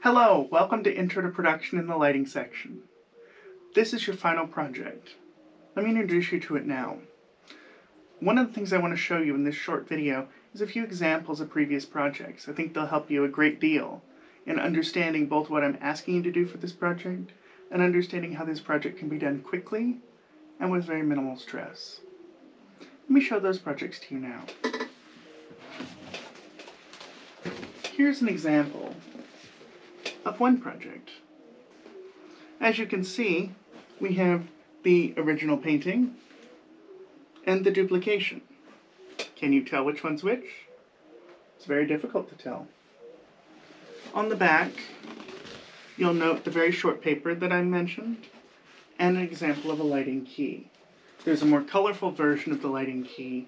Hello, welcome to Intro to Production in the Lighting section. This is your final project. Let me introduce you to it now. One of the things I want to show you in this short video is a few examples of previous projects. I think they'll help you a great deal in understanding both what I'm asking you to do for this project and understanding how this project can be done quickly and with very minimal stress. Let me show those projects to you now. Here's an example of one project. As you can see, we have the original painting and the duplication. Can you tell which one's which? It's very difficult to tell. On the back, you'll note the very short paper that I mentioned and an example of a lighting key. There's a more colorful version of the lighting key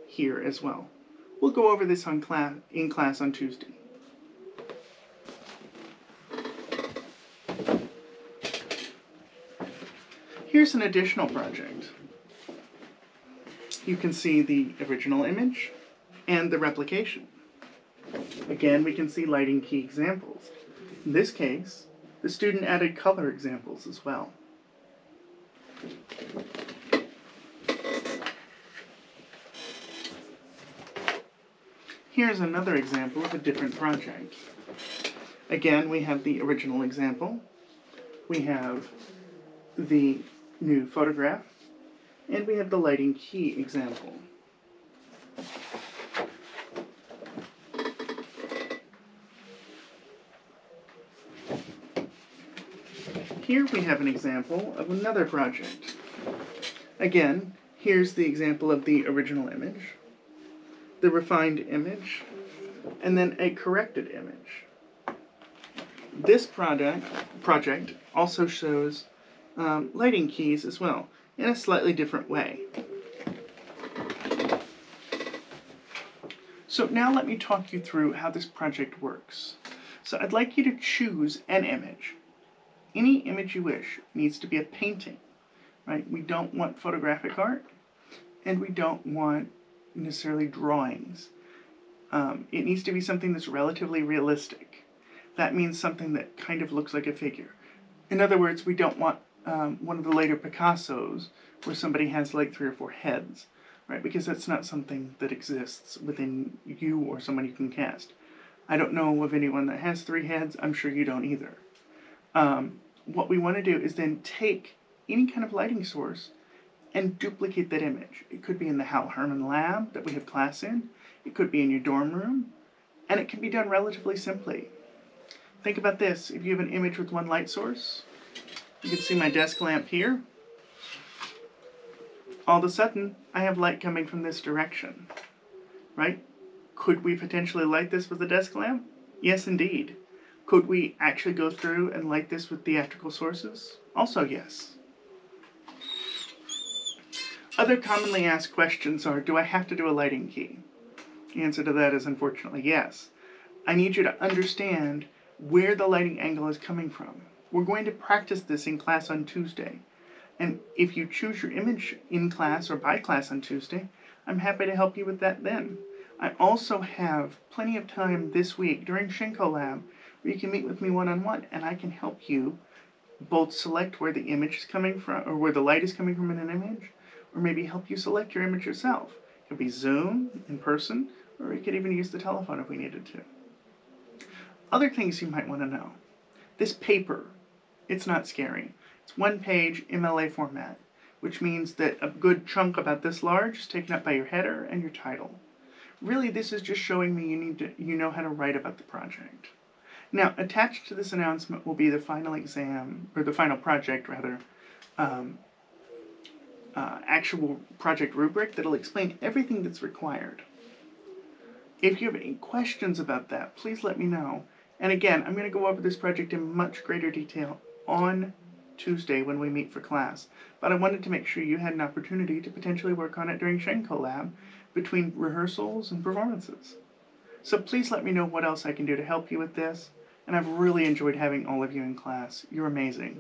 here as well. We'll go over this in class on Tuesday. Here's an additional project. You can see the original image and the replication. Again, we can see lighting key examples. In this case, the student added color examples as well. Here's another example of a different project. Again, we have the original example. We have the new photograph, and we have the lighting key example. Here we have an example of another project. Again, here's the example of the original image, the refined image, and then a corrected image. This project also shows lighting keys as well, in a slightly different way. So now let me talk you through how this project works. So I'd like you to choose an image. Any image you wish. It needs to be a painting, right? We don't want photographic art, and we don't want necessarily drawings. It needs to be something that's relatively realistic. That means something that kind of looks like a figure. In other words, we don't want one of the later Picassos where somebody has like 3 or 4 heads, right? Because that's not something that exists within you or someone you can cast. I don't know of anyone that has 3 heads. I'm sure you don't either. What we want to do is then take any kind of lighting source and duplicate that image. It could be in the Hal Herman lab that we have class in. It could be in your dorm room. And it can be done relatively simply. Think about this. If you have an image with one light source, you can see my desk lamp here. All of a sudden, I have light coming from this direction, right? Could we potentially light this with a desk lamp? Yes, indeed. Could we actually go through and light this with theatrical sources? Also, yes. Other commonly asked questions are, do I have to do a lighting key? The answer to that is unfortunately yes. I need you to understand where the lighting angle is coming from. We're going to practice this in class on Tuesday. And if you choose your image in class or by class on Tuesday, I'm happy to help you with that then. I also have plenty of time this week during Shenko Lab where you can meet with me one-on-one and I can help you both select where the image is coming from or where the light is coming from in an image, or maybe help you select your image yourself. It could be Zoom, in person, or we could even use the telephone if we needed to. Other things you might want to know. This paper, it's not scary. It's 1-page MLA format, which means that a good chunk about this large is taken up by your header and your title. Really, this is just showing me you know how to write about the project. Now, attached to this announcement will be the final exam, or the final project, rather, actual project rubric that'll explain everything that's required. If you have any questions about that, please let me know. And again, I'm going to go over this project in much greater detail on Tuesday when we meet for class. But I wanted to make sure you had an opportunity to potentially work on it during Shenko Lab between rehearsals and performances. So please let me know what else I can do to help you with this. And I've really enjoyed having all of you in class. You're amazing.